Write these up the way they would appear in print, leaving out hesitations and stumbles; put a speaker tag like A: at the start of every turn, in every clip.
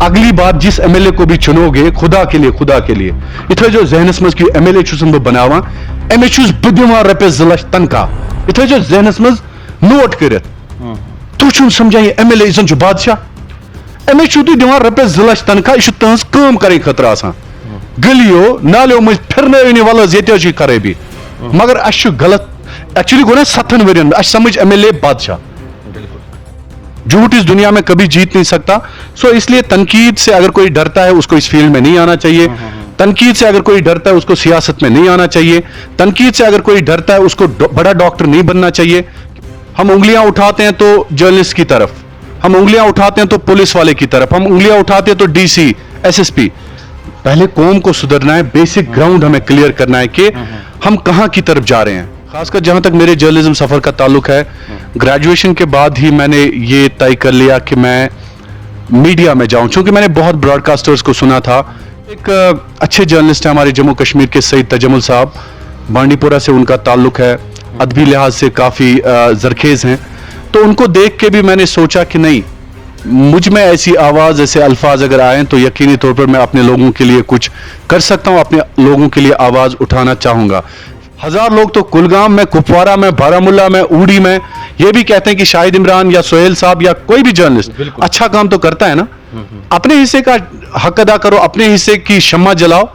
A: अगली बार जिस एमएलए को भी चुनोगे खुदा के लिए इथे जो जहनस मज कि एमएलए छुस बह बनावा एमे छुस बह दिवान रॉपियस 2 लाख तनख्वाह इथे जो जहनस मज नोट करित तु छु समझान एमएलए जन छु बादशाह एमे छु तु दिवान रॉपियस 2 लाख तनख्वाह इश तहस काम करने खतर आसान गलियो नालियो मज फिरन वल ये खराबी मगर अश गलत एक्चुअली गो ना 7 वरियन अश समझ एमएलए बादशाह झूठ इस दुनिया में कभी जीत नहीं सकता। सो इसलिए तनकीद से अगर कोई डरता है उसको इस फील्ड में नहीं आना चाहिए, तनकीद से अगर कोई डरता है उसको सियासत में नहीं आना चाहिए, तनकीद से अगर कोई डरता है उसको बड़ा डॉक्टर नहीं बनना चाहिए। हम उंगलियां उठाते हैं तो जर्नलिस्ट की तरफ, हम उंगलियां उठाते हैं तो पुलिस वाले की तरफ, हम उंगलियां उठाते हैं तो डीसी एसएसपी। पहले कौम को सुधरना है, बेसिक ग्राउंड हमें क्लियर करना है कि हम कहां की तरफ जा रहे हैं। खासकर जहां तक मेरे जर्नलिज्म सफर का ताल्लुक है, ग्रेजुएशन के बाद ही मैंने ये तय कर लिया कि मैं मीडिया में जाऊं, क्योंकि मैंने बहुत ब्रॉडकास्टर्स को सुना था। एक अच्छे जर्नलिस्ट है हमारे जम्मू कश्मीर के सईद तजमुल साहब, बांडीपुरा से उनका ताल्लुक है, अदबी लिहाज से काफ़ी जरखेज हैं। तो उनको देख के भी मैंने सोचा कि नहीं, मुझ में ऐसी आवाज़, ऐसे अल्फाज अगर आए तो यकीनी तौर पर मैं अपने लोगों के लिए कुछ कर सकता हूँ, अपने लोगों के लिए आवाज़ उठाना चाहूँगा। 1000 लोग तो कुलगाम में, कुपवारा में, बारामुल्ला में, ऊड़ी में ये भी कहते हैं कि शाहिद इमरान या सोहेल साहब या कोई भी जर्नलिस्ट अच्छा काम तो करता है ना, अपने हिस्से का हक अदा करो, अपने हिस्से की शम्मा जलाओ।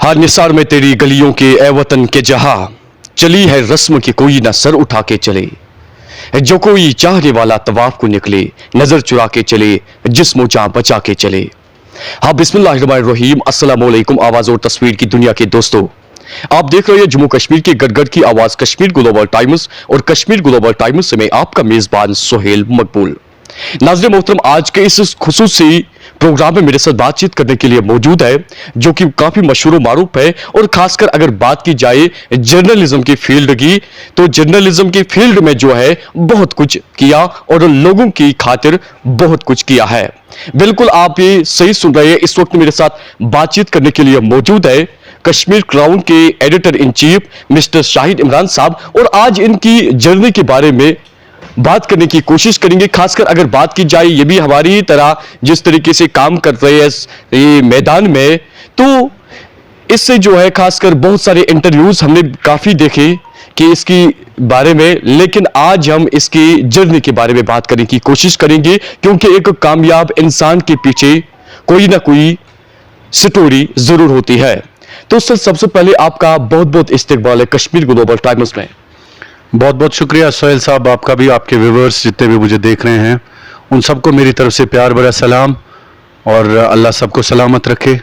B: हर निसार में तेरी गलियों के ए वतन के जहां चली है रस्म की कोई ना सर उठा के चले, जो कोई चाहने वाला तवाफ को निकले, नजर चुरा के चले, जिस्म जान बचा के चले। हाँ, बिस्मिल्लाहिर्रहमानिर्रहीम, अस्सलाम वालेकुम। आवाज और तस्वीर की दुनिया के दोस्तों, आप देख रहे हैं जम्मू कश्मीर की गदगद की आवाज कश्मीर ग्लोबल टाइम्स, और कश्मीर ग्लोबल टाइम्स से मैं आपका मेजबान सोहेल मकबूल। नाज़रीन मोहतरम, आज के इस खुसूसी प्रोग्राम में मेरे साथ बातचीत करने के लिए मौजूद है जो कि काफी मशहूर मारूफ है, और खासकर अगर बात की जाए जर्नलिज्म की फील्ड की, तो जर्नलिज्म की फील्ड में जो है बहुत कुछ किया और लोगों की खातिर बहुत कुछ किया है। बिल्कुल आप ये सही सुन रहे हैं, इस वक्त मेरे साथ बातचीत करने के लिए मौजूद है कश्मीर क्राउन के editor in chief mister Shahid Imran साहब, और आज इनकी जर्नी के बारे में बात करने की कोशिश करेंगे। खासकर अगर बात की जाए, ये भी हमारी तरह जिस तरीके से काम कर रहे हैं ये मैदान में, तो इससे जो है खासकर बहुत सारे इंटरव्यूज हमने काफी देखे कि इसकी बारे में, लेकिन आज हम इसकी जर्नी के बारे में बात करने की कोशिश करेंगे, क्योंकि एक कामयाब इंसान के पीछे कोई ना कोई स्टोरी जरूर होती है। तो सर, सबसे पहले आपका बहुत बहुत इस्तकबाल है कश्मीर ग्लोबल टाइम्स में।
A: बहुत बहुत शुक्रिया सोहेल साहब, आपका भी, आपके व्यूअर्स जितने भी मुझे देख रहे हैं उन सबको मेरी तरफ से प्यार भरा सलाम, और अल्लाह सबको सलामत रखे।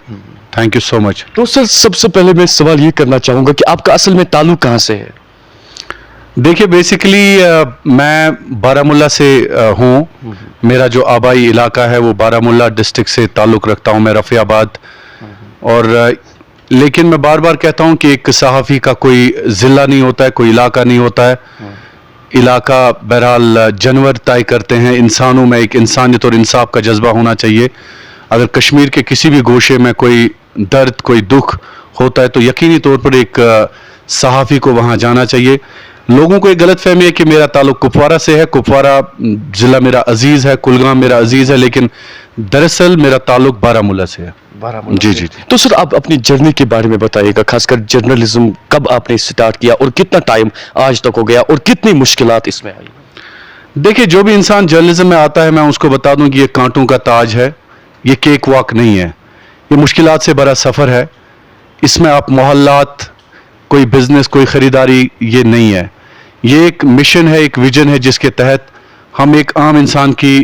A: Thank you so much.
B: तो सर, सबसे पहले मैं सवाल ये करना चाहूंगा कि आपका असल में ताल्लुक कहां से है?
A: देखिए, बेसिकली मैं बारामुल्ला से हूँ। मेरा जो आबाई इलाका है वो बारामुल्ला डिस्ट्रिक्ट से ताल्लुक़ रखता हूँ मैं, रफ़ियाबाद। और लेकिन मैं बार बार कहता हूँ कि एक सहाफ़ी का कोई ज़िला नहीं होता है, कोई इलाका नहीं होता है। इलाका बहरहाल जानवर तय करते हैं, इंसानों में एक इंसानियत और इंसाफ का जज्बा होना चाहिए। अगर कश्मीर के किसी भी गोशे में कोई दर्द, कोई दुख होता है तो यकीनी तौर पर एक सहाफ़ी को वहाँ जाना चाहिए। लोगों को एक गलत फहमी है कि मेरा ताल्लुक कुपवारा से है, कुपवारा ज़िला मेरा अजीज़ है, कुलगाम मेरा अजीज़ है, लेकिन दरअसल मेरा ताल्लुक बारामुल्ला से है।
B: जी जी। तो सर, आप अपनी जर्नी के बारे में बताइएगा, खासकर जर्नलिज्म कब आपने स्टार्ट किया और कितना टाइम आज तक हो गया और कितनी मुश्किलात इसमें आई?
A: देखिए, जो भी इंसान जर्नलिज्म में आता है, मैं उसको बता दूं कि ये कांटों का ताज है, ये केक वॉक नहीं है, ये मुश्किलात से भरा सफ़र है। इसमें आप मोहल्लात, कोई बिजनेस, कोई ख़रीदारी, ये नहीं है। ये एक मिशन है, एक विजन है जिसके तहत हम एक आम इंसान की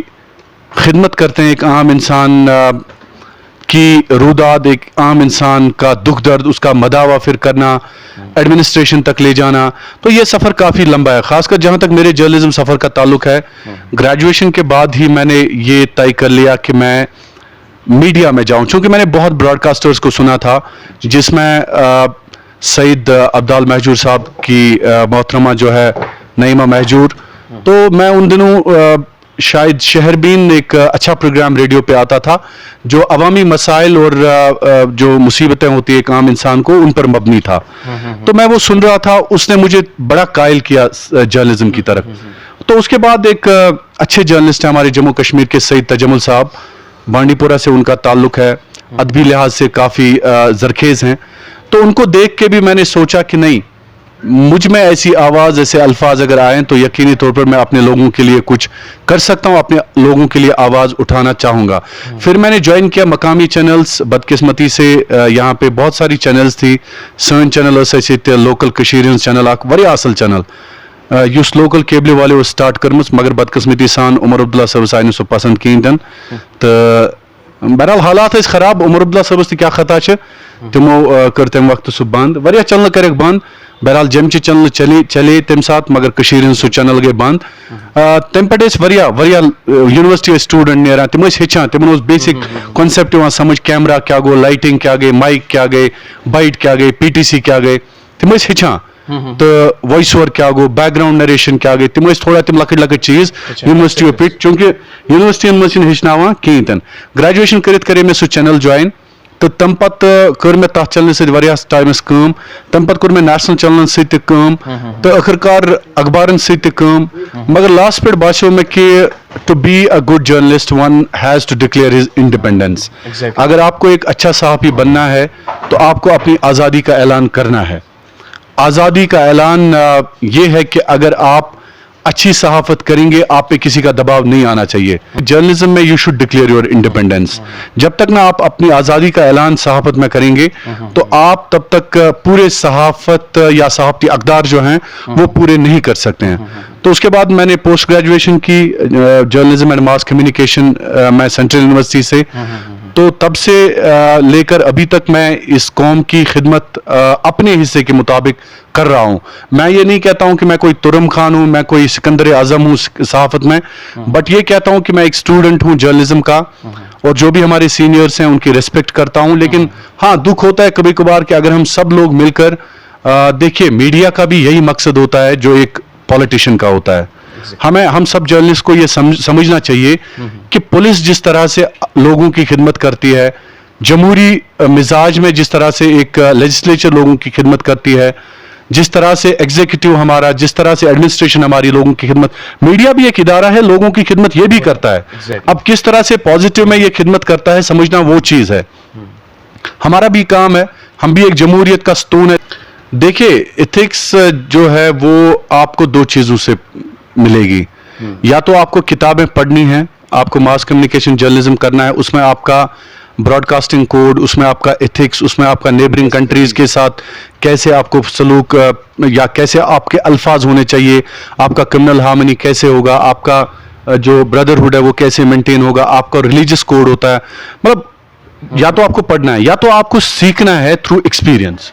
A: खिदमत करते हैं, एक आम इंसान की रुदाद, एक आम इंसान का दुख दर्द, उसका मदावा फिर करना, एडमिनिस्ट्रेशन तक ले जाना। तो ये सफ़र काफ़ी लंबा है। खासकर जहाँ तक मेरे जर्नलिज्म सफ़र का ताल्लुक है, ग्रेजुएशन के बाद ही मैंने ये तय कर लिया कि मैं मीडिया में जाऊँ, क्योंकि मैंने बहुत ब्रॉडकास्टर्स को सुना था, जिसमें सईद अब्दाल महजूर साहब की मोहतरमा जो है नईमा महजूर, तो मैं उन दिनों शायद शहरबीन एक अच्छा प्रोग्राम रेडियो पे आता था जो अवामी मसाइल और जो मुसीबतें होती है एक आम इंसान को, उन पर मबनी था। तो मैं वो सुन रहा था, उसने मुझे बड़ा कायल किया जर्नलिज्म की तरफ। तो उसके बाद एक अच्छे जर्नलिस्ट हैं हमारे जम्मू कश्मीर के सईद तजमुल साहब, بانڈی پورہ سے ان کا تعلق ہے, ادبی لحاظ سے کافی زرخیز ہیں. تو ان کو دیکھ کے بھی میں نے سوچا کہ نہیں, مجھ میں ایسی آواز, ایسے الفاظ اگر آئیں تو یقینی طور پر میں اپنے لوگوں کے لیے کچھ کر سکتا ہوں, اپنے لوگوں کے لیے آواز اٹھانا چاہوں گا. پھر میں نے جوائن کیا مقامی چینلز. بدقسمتی سے یہاں پہ بہت ساری چینلز تھی. سن چینل ٲسۍ لوکل کشیٖرِ ہٕنٛز چینل اکھ واریاہ اصل چینل یُس لوکل کیبلہِ والٮ۪و ٲس سٹارٹ کٔرمٕژ, مگر بدقسمتی سان عمر عبداللہ صٲبس آیہِ نہٕ سُہ پسنٛد کِہیٖنۍ تہِ نہٕ. تہٕ بہرحال حالات ٲسۍ خراب. عمر عبداللہ صٲبس تہِ کیٛاہ خطا چھِ, تِمو کٔر تمہِ وقتہٕ سُہ بنٛد. واریاہ چنلہٕ کریکھ بنٛد. بہرحال جمچہِ چنلہٕ چلے تمہِ ساتہٕ, مگر کٔشیٖرِ ہٕنٛز سُہ چنل گٔے بنٛد. تمہِ پٮ۪ٹھ ٲسۍ واریاہ یونیورسٹی ٲسۍ سٹوٗڈنٛٹ نیران, تِم ٲسۍ ہیٚچھان, تِمن اوس بیسک کانسیپٹ یِوان سمجھ, کیمرا کیٛاہ گوٚو, لایٹنگ کیٛاہ گٔے, مایک کیٛاہ گٔے, بایٹ کیٛاہ گٔے, PTC کیٛاہ گٔے, تِم ٲسۍ ہیٚچھان. تہٕ وایس اوور کیٛاہ گوٚو, بیک گراوُنڈ نریشن کیٛاہ گٔے, تِم ٲسۍ تھوڑا تِم لۄکٕٹۍ لۄکٕٹۍ چیٖز یونیورسٹیو پٮ۪ٹھ, چوٗنکہِ یونیورسٹین منٛز چھِنہٕ ہیٚچھناوان کِہیٖنۍ تہِ نہٕ. گریجویشن کٔرِتھ کرے مےٚ سُہ چینل جوین, تہٕ تمہِ پتہٕ کٔر مےٚ تتھ چنلہِ سۭتۍ واریاہس ٹایمس کٲم. تمہِ پتہٕ کوٚر مےٚ نیشنل چنلن سۭتۍ تہِ کٲم, تہٕ ٲخٕر کار اخبارن سۭتۍ تہِ کٲم. مگر لاسٹ پٮ۪ٹھ باسیو مےٚ کہِ to be a good journalist one has to declare his independence. اگر آپ کو ایک اچھا صحافی بننا ہے تو آپ کو اپنی آزادی کا اعلان کرنا ہے. آزادی کا اعلان یہ ہے کہ اگر آپ اچھی صحافت کریں گے, آپ پہ کسی کا دباؤ نہیں آنا چاہیے. جرنلزم میں you should declare your independence. جب تک نہ آپ اپنی آزادی کا اعلان صحافت میں کریں گے تو آپ تب تک پورے صحافت یا صحافتی اقدار جو ہیں وہ پورے نہیں کر سکتے ہیں. تو اس کے بعد میں نے پوسٹ گریجویشن کی جرنلزم اینڈ ماس کمیونیکیشن میں سینٹرل یونیورسٹی سے. تو تب سے لے کر ابھی تک میں اس قوم کی خدمت اپنے حصے کے مطابق کر رہا ہوں. میں یہ نہیں کہتا ہوں کہ میں کوئی ترم خان ہوں, میں کوئی سکندر اعظم ہوں صحافت میں, بٹ یہ کہتا ہوں کہ میں ایک اسٹوڈنٹ ہوں جرنلزم کا, اور جو بھی ہمارے سینئرس ہیں ان کی ریسپیکٹ کرتا ہوں. لیکن ہاں دکھ ہوتا ہے کبھی کبھار کہ اگر ہم سب لوگ مل کر, دیکھیے میڈیا کا بھی یہی مقصد ہوتا ہے جو ایک پولیٹیشین کا ہوتا ہے. ہم سب جرنلسٹ کو یہ سمجھنا چاہیے کہ پولیس جس طرح سے لوگوں کی خدمت کرتی ہے, جمہوری مزاج میں جس طرح سے ایک لیجسلیچر لوگوں کی خدمت کرتی ہے, جس طرح سے ایگزیکٹو ہمارا, جس طرح سے ایڈمنسٹریشن ہماری لوگوں کی خدمت, میڈیا بھی ایک ادارہ ہے, لوگوں کی خدمت یہ بھی کرتا ہے. اب کس طرح سے پازیٹیو میں یہ خدمت کرتا ہے سمجھنا وہ چیز ہے. ہمارا بھی کام ہے, ہم بھی ایک جمہوریت کا ستون ہے. دیکھیے ایتھکس جو ہے وہ آپ کو دو چیزوں سے ملے گی. یا تو آپ کو کتابیں پڑھنی ہیں, آپ کو ماس کمیونیکیشن جرنلزم کرنا ہے, اس میں آپ کا براڈ کاسٹنگ کوڈ, اس میں آپ کا ایتھکس, اس میں آپ کا نیبرنگ کنٹریز کے ساتھ کیسے آپ کو سلوک یا کیسے آپ کے الفاظ ہونے چاہیے, آپ کا کرمنل ہارمنی کیسے ہوگا, آپ کا جو بردرہڈ ہے وہ کیسے مینٹین ہوگا, آپ کا ریلیجس کوڈ ہوتا ہے. مطلب یا تو آپ کو پڑھنا ہے یا تو آپ کو سیکھنا ہے تھرو ایکسپیرینس.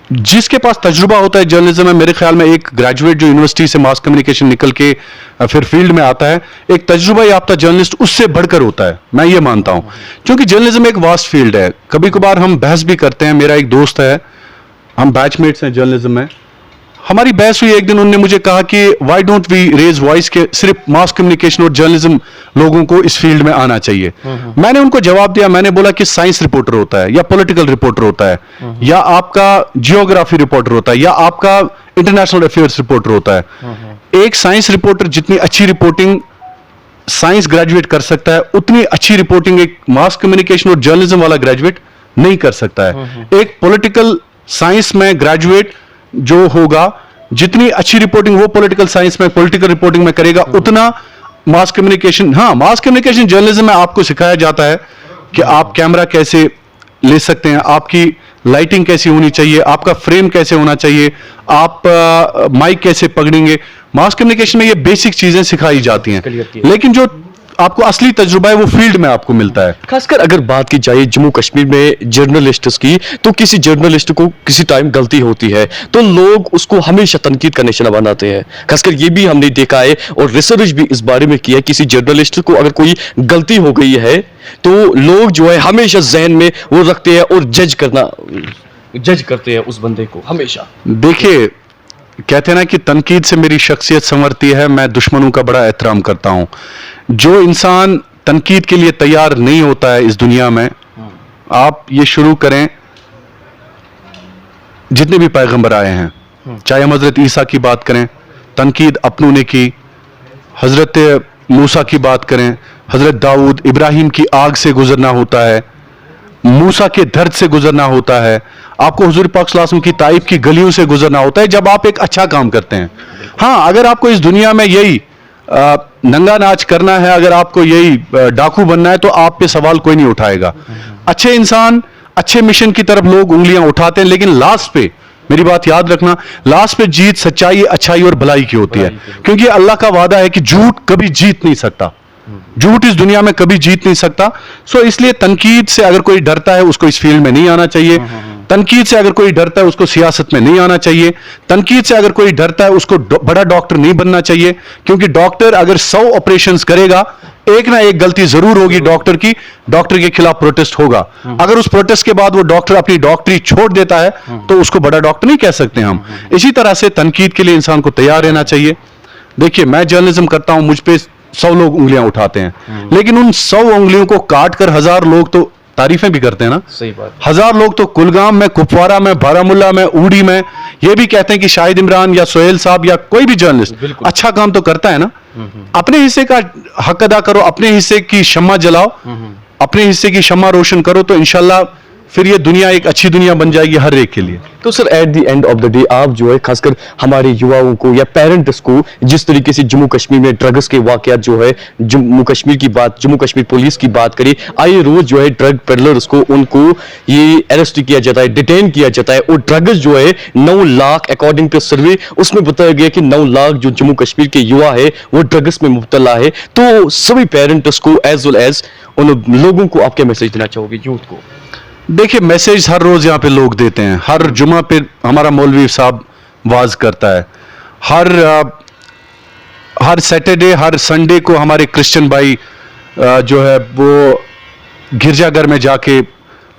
A: جس کے پاس تجربہ ہوتا ہے جرنلزم میں, میرے خیال میں ایک گریجویٹ جو یونیورسٹی سے ماس کمیونیکیشن نکل کے پھر فیلڈ میں آتا ہے, ایک تجربہ یافتہ جرنلسٹ اس سے بڑھ کر ہوتا ہے, میں یہ مانتا ہوں. کیونکہ جرنلزم ایک واسٹ فیلڈ ہے. کبھی کبھار ہم بحث بھی کرتے ہیں. میرا ایک دوست ہے, ہم بیچ میٹس ہیں جرنلزم میں, ہماری بحث ہوئی ایک دن, انہوں نے مجھے کہا کہ why don't we raise voice کہ صرف ماس کمیونیکیشن اور جرنلزم لوگوں کو اس فیلڈ میں آنا چاہیے. میں نے ان کو جواب دیا, میں نے بولا کہ سائنس رپورٹر ہوتا ہے یا پولیٹیکل رپورٹر ہوتا ہے یا آپ کا جیوگرافی رپورٹر ہوتا ہے یا آپ کا انٹرنیشنل افیئرس رپورٹر ہوتا ہے. ایک سائنس رپورٹر جتنی اچھی رپورٹنگ سائنس گریجویٹ کر سکتا ہے اتنی اچھی رپورٹنگ ایک ماس کمیونیکیشن اور جرنلزم والا گریجویٹ نہیں کر سکتا ہے. ایک پولیٹیکل سائنس میں گریجویٹ جو ہوگا جتنی اچھی رپورٹنگ وہ پولیٹیکل سائنس میں پولیٹیکل رپورٹنگ میں کرے گا اتنا ماس کمیونیکیشن. ہاں ماس کمیونیکیشن جرنلزم میں آپ کو سکھایا جاتا ہے کہ آپ کیمرہ کیسے لے سکتے ہیں, آپ کی لائٹنگ کیسی ہونی چاہیے, آپ کا فریم کیسے ہونا چاہیے, آپ مائک کیسے پکڑیں گے. ماس کمیونیکیشن میں یہ بیسک چیزیں سکھائی جاتی ہیں, لیکن جو آپ کو اصلی تجربہ ہے وہ فیلڈ میں آپ کو ملتا ہے.
B: خاص کر اگر بات کی جائے جموں کشمیر میں جرنلسٹس کی, تو کسی جرنلسٹ کو کسی ٹائم غلطی ہوتی ہے تو لوگ اس کو ہمیشہ تنقید کا نشانہ بناتے ہیں. خاص کر یہ بھی ہم نے دیکھا ہے اور ریسرچ بھی اس بارے میں کیا ہے, کسی جرنلسٹ کو اگر کوئی غلطی ہو گئی ہے تو لوگ جو ہے ہمیشہ ذہن میں وہ رکھتے ہیں اور جج کرتے ہیں اس بندے کو ہمیشہ.
A: دیکھیے کہتے ہیں نا کہ تنقید سے میری شخصیت سنورتی ہے. میں دشمنوں کا بڑا احترام کرتا ہوں. جو انسان تنقید کے لیے تیار نہیں ہوتا ہے اس دنیا میں, آپ یہ شروع کریں, جتنے بھی پیغمبر آئے ہیں, چاہے ہم حضرت عیسیٰ کی بات کریں, تنقید اپنوں نے کی, حضرت موسیٰ کی بات کریں, हजरत दाऊद इब्राहिम की आग से गुजरना होता है, मूसा के दर्द से गुजरना होता है, आपको हुजूर पाक सल्लल्लाहु अलैहि वसल्लम की ताइफ की गलियों से गुजरना होता है जब आप एक अच्छा काम करते हैं। हाँ, अगर आपको इस दुनिया में यही नंगा नाच करना है, अगर आपको यही डाकू बनना है, तो आप पे सवाल कोई नहीं उठाएगा। अच्छे इंसान अच्छे मिशन की तरफ लोग उंगलियां उठाते हैं, लेकिन लास्ट पे मेरी बात याद रखना, लास्ट पे जीत सच्चाई, अच्छाई और भलाई की होती है, क्योंकि अल्लाह का वादा है कि झूठ कभी जीत नहीं सकता, झूठ इस दुनिया में कभी जीत नहीं सकता। सो इसलिए तनकीद से अगर कोई डरता है उसको इस फील्ड में नहीं आना चाहिए, तनकीद से अगर कोई डरता है उसको सियासत में नहीं आना चाहिए, तनकीद से अगर कोई डरता है उसको बड़ा डॉक्टर नहीं बनना चाहिए, क्योंकि डॉक्टर अगर 100 ऑपरेशंस करेगा, एक ना एक गलती जरूर होगी डॉक्टर की, डॉक्टर के खिलाफ प्रोटेस्ट होगा। अगर उस प्रोटेस्ट के बाद वो डॉक्टर अपनी डॉक्टरी छोड़ देता है तो उसको बड़ा डॉक्टर नहीं कह सकते हम। इसी तरह से तनकीद के लिए इंसान को तैयार रहना चाहिए। देखिए, मैं जर्नलिज्म करता हूं, मुझ पे 100 लोग उंगलियां उठाते हैं, लेकिन उन 100 उंगलियों को काट कर 1000 लोग तो तारीफें भी करते हैं ना।
B: सही बात।
A: 1000 लोग तो कुलगाम में, कुपवारा में, बारामुल्ला में, ऊडी में ये भी कहते हैं कि शाहिद इमरान या सोहेल साहब या कोई भी जर्नलिस्ट अच्छा काम तो करता है ना। अपने हिस्से का हक अदा करो, अपने हिस्से की शम्मा जलाओ, अपने हिस्से की शम्मा रोशन करो, तो इंशाल्लाह फिर ये दुनिया एक अच्छी दुनिया बन जाएगी हर एक के लिए।
B: तो sir at the end of the day आप जो है खासकर हमारे युवाओं को या पेरेंट्स को, जिस तरीके से जम्मू कश्मीर में ड्रग्स के वाकयात जो है, जम्मू कश्मीर की बात, जम्मू कश्मीर पुलिस की बात करें, आए रोज जो है ड्रग पेडलर्स को उनको ये अरेस्ट किया जाता है, डिटेन किया जाता है, और ड्रग्स जो है 9 लाख अकॉर्डिंग टू सर्वे उसमें बताया गया कि 9 लाख जो जम्मू कश्मीर के युवा है वो ड्रग्स में मुब्तला है। तो सभी पेरेंट्स को एज वेल एज उन लोगों को आप क्या मैसेज देना चाहोगे यूथ को?
A: देखिए, मैसेज हर रोज यहाँ पे लोग देते हैं, हर जुमा पे हमारा मौलवी साहब वाज करता है, हर सैटरडे हर संडे को हमारे क्रिश्चियन भाई जो है वो गिरजाघर में जाके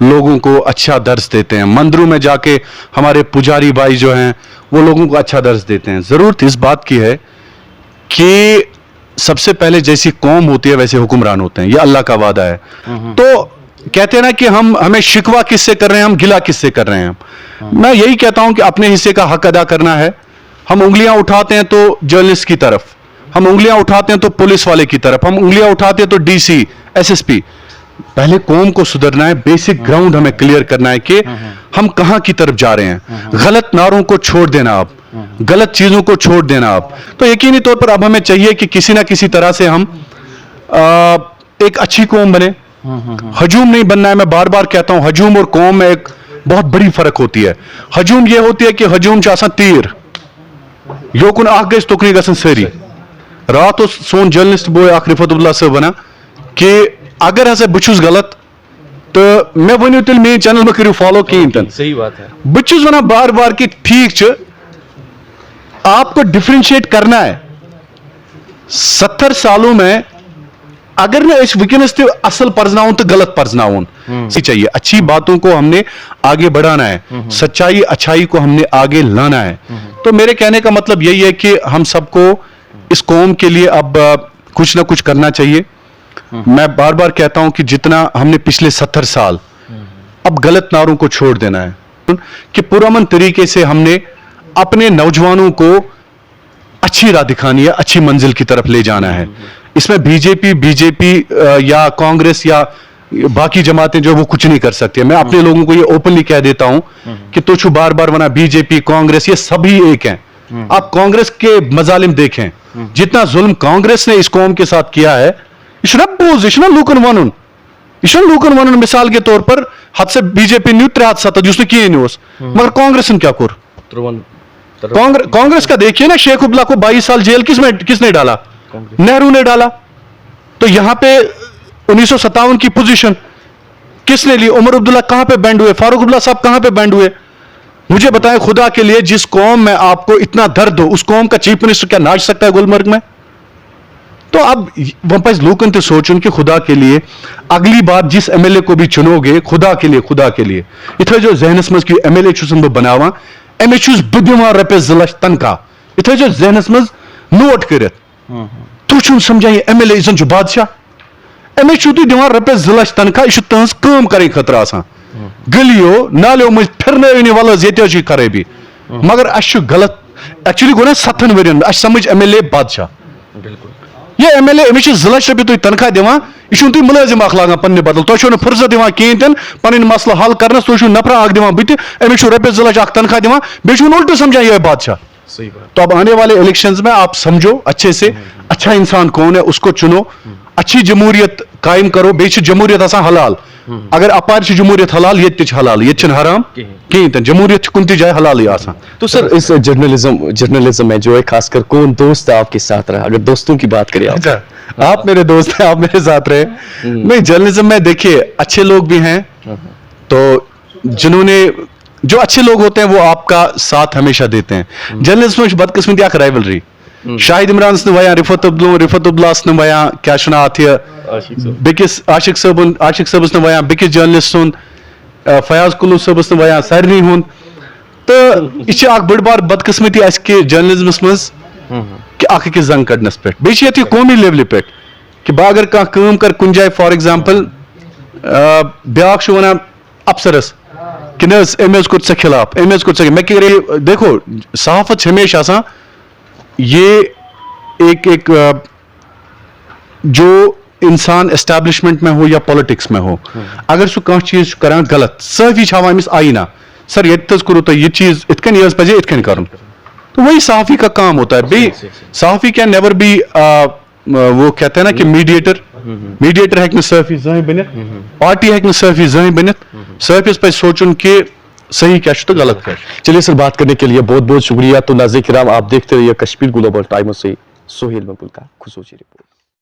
A: लोगों को अच्छा दर्स देते हैं, मंदिरों में जाके हमारे पुजारी भाई जो हैं वो लोगों को अच्छा दर्स देते हैं। जरूरत इस बात की है कि सबसे पहले जैसी कौम होती है वैसे हुक्मरान होते हैं, ये अल्लाह का वादा है। तो कहते हैं ना कि हमें शिकवा किससे कर रहे हैं, हम गिला किससे कर रहे हैं। मैं यही कहता हूं कि अपने हिस्से का हक अदा करना है। हम उंगलियां उठाते हैं तो जर्नलिस्ट की तरफ, हम उंगलियां उठाते हैं तो पुलिस वाले की तरफ, हम उंगलियां उठाते हैं तो डीसी, एसएसपी। पहले कौम को सुधरना है, बेसिक ग्राउंड हमें क्लियर करना है कि हम कहां की तरफ जा रहे हैं। गलत नारों को छोड़ देना, आप गलत चीजों को छोड़ देना आप। तो यकीनी तौर पर अब हमें चाहिए कि किसी ना किसी तरह से हम एक अच्छी कौम बने। हजूम नहीं बनना है। मैं बार बार कहता हूं, हजूम और कौम में एक बहुत बड़ी फर्क होती है। हजूम ये होती है कि हजूम चासा तीर योकुन आग गई तुकनी गसन सरी। रात सोन जर्नलिस्ट बोय रिफतुल्लाह से बना कि अगर हसे बुछुस गलत तो मैं वनु तिल मेन चैनल में करू फॉलो कहीं तन।
B: सही बात है।
A: बुछुस वना बार बार कि ठीक छ, आपको डिफरेंशिएट करना है। 70 सालों में अगर ना इस विकनेस ते असल पर्जनाउन तो गलत पर्जनाउन चाहिए। अच्छी बातों को हमने आगे बढ़ाना है, सच्चाई अच्छाई को हमने आगे लाना है। तो मेरे कहने का मतलब यही है कि हम सबको इस कौम के लिए अब कुछ ना कुछ करना चाहिए। मैं बार बार कहता हूं कि जितना हमने पिछले 70 साल, अब गलत नारों को छोड़ देना है कि पुरअमन तरीके से हमने अपने नौजवानों को अच्छी राह दिखानी है, अच्छी मंजिल की तरफ ले जाना है। इसमें बीजेपी या कांग्रेस या बाकी जमातें जो वो कुछ नहीं कर सकती। मैं अपने लोगों को ये ओपनली कह देता हूं कि तुझ बार बार वना बीजेपी कांग्रेस ये सभी एक हैं। आप कांग्रेस के मजालिम देखें, जितना जुल्म कांग्रेस ने इस कौम के साथ किया है, लूकन वन मिसाल के तौर पर हद से बीजेपी न्यू 3 उसने किए नहीं उस, मगर कांग्रेस ने क्या कर। कांग्रेस का देखिए ना, शेख अब्दुल्ला को 22 साल जेल किसने डाला? नेहरू ने डाला। तो यहां पे 1957 की पोजीशन किसने ली? उमर अब्दुल्ला कहां पे बैंड हुए? फारूक अब्दुल्ला साहब कहां पे बैंड हुए? मुझे बताएं खुदा के लिए, जिस कौम में आपको इतना दर्द हो, उस कौम का चीफ मिनिस्टर क्या नाच सकता है गुलमर्ग में? तो अब वापस लोगों से सोचो कि खुदा के लिए अगली बार जिस एमएलए को भी चुनोगे, खुदा के लिए इथे जो जहनस मज की एमएलए चुसन बनावा एम बदिमा रपे 2 लाख तनखा इथे जो जहनस मज नोट कर तुम समझाइए एमएलए इसन बादशाह एम तुम दिवान रपे 2 लाख तनखा, यह तहज काम कर खतर आसान गलियो नालियों मज फिर वल ये खराबी, मगर अस गलत एक्चुअली गो ना 7 वरियन समझ एमएलए बादशाह। یہ ایم ایل اے امس 2 لچھ رۄپیہِ تُہۍ تنخواہ دِوان یہ چھُنہٕ تُہۍ مُلٲزِم اکھ لاگان پننہِ بدل تۄہہِ چھو نہٕ فرصت دِوان کِہیٖنۍ تہِ نہٕ پنٕنۍ مسلہٕ حل کرنس تُہۍ چھُو نفرا اکھ دِوان بٕتہِ أمِس چھُ رۄپیس 2 لچھ اکھ تنخواہ دِوان بیٚیہِ چھُ الٹہٕ سمجھان یہ بادشاہ. تو اب آنے والے الیکشنز میں آپ سمجھو اچھے سے اچھا انسان کون ہے اس کو چنو, اچھی جمہوریت قائم کرو. بیٚیہِ چھِ جمہوریت آسان حلال. اگر اپار چھِ جمہوریت حلال ییٚتہِ تہِ چھِ حلال, ییٚتہِ چھِنہٕ حرام کِہیٖنۍ تہِ. جمہوریت چھِ کُنہِ تہِ جایہِ حلالٕے آسان.
B: تو سر اس جرنلزم میں جو ہے خاص کر کون دوست آپ کے ساتھ رہا, اگر دوستوں کی بات کریں
A: اچھا آپ میرے دوست ہیں, آپ میرے ساتھ رہے. نہیں جرنلزم میں دیکھیے اچھے لوگ بھی ہیں, تو جنہوں نے جو اچھے لوگ ہوتے ہیں وہ آپ کا ساتھ ہمیشہ دیتے ہیں. جرنلزم میں بدقسمتی اکھ رائیولری. شاہد عمران ویا رفت عبداللہ ویا کیا چھُ ات یہ بیکس عاشق صٲبس ویا بیکس جرنلسٹ فیاض کلو صٲبس ویا سارنی ہُنٛد. تو یہ اکھ بٔڑ بار بدقسمتی اس کے جرنلزمس مز کہ اکھ أکِس زنگ کڑنس پہ. بیٚیہِ چھِ ییٚتہِ قومی لیولہِ پٮ۪ٹھ کہ بہٕ اگر کانٛہہ کٲم کر کُنہِ جایہِ فار ایگزامپل بیاکھ چھُ ونان افسرس کہ نہ حظ أمۍ حظ کوٚر ژےٚ خلاف, أمۍ حظ کوٚر ژےٚ. مےٚ کرے دیکھو صحافت چھِ ہمیشہ آسان یہ ایک جو انسان اسٹیبلشمنٹ میں ہو یا پالیٹکس میں ہو, اگر سہ کانٛہہ چیز چھُ کران غلط صحافی چھُ ہاوان أمِس آئینہ سر ییٚتہِ حظ کوٚروٕ تۄہہِ یہِ چیز یِتھ کٔنۍ, یہِ حظ پزِ یِتھ کٔنۍ کرُن. تو وہی صحافی کا کام ہوتا ہے. بیٚیہِ صحافی کین نیور بی وہ کہتے ہیں نا کہ میڈیٹر ہیٚکہِ نہٕ صحافی زٕہٕنۍ بٔنِتھ, پارٹی ہیٚکہِ نہٕ صحافی زٕہٕنۍ بٔنِتھ. صحافیس پزِ سونچُن کہ صحیح کیا چھُ تہٕ غلط کیا چھُ.
B: چلیے سر بات کرنے کے لیے بہت بہت شکریہ. تو ناظرین کرام آپ دیکھتے رہیے کشمیر گلوبل ٹائمز سے سہیل مقبول کا خصوصی رپورٹ.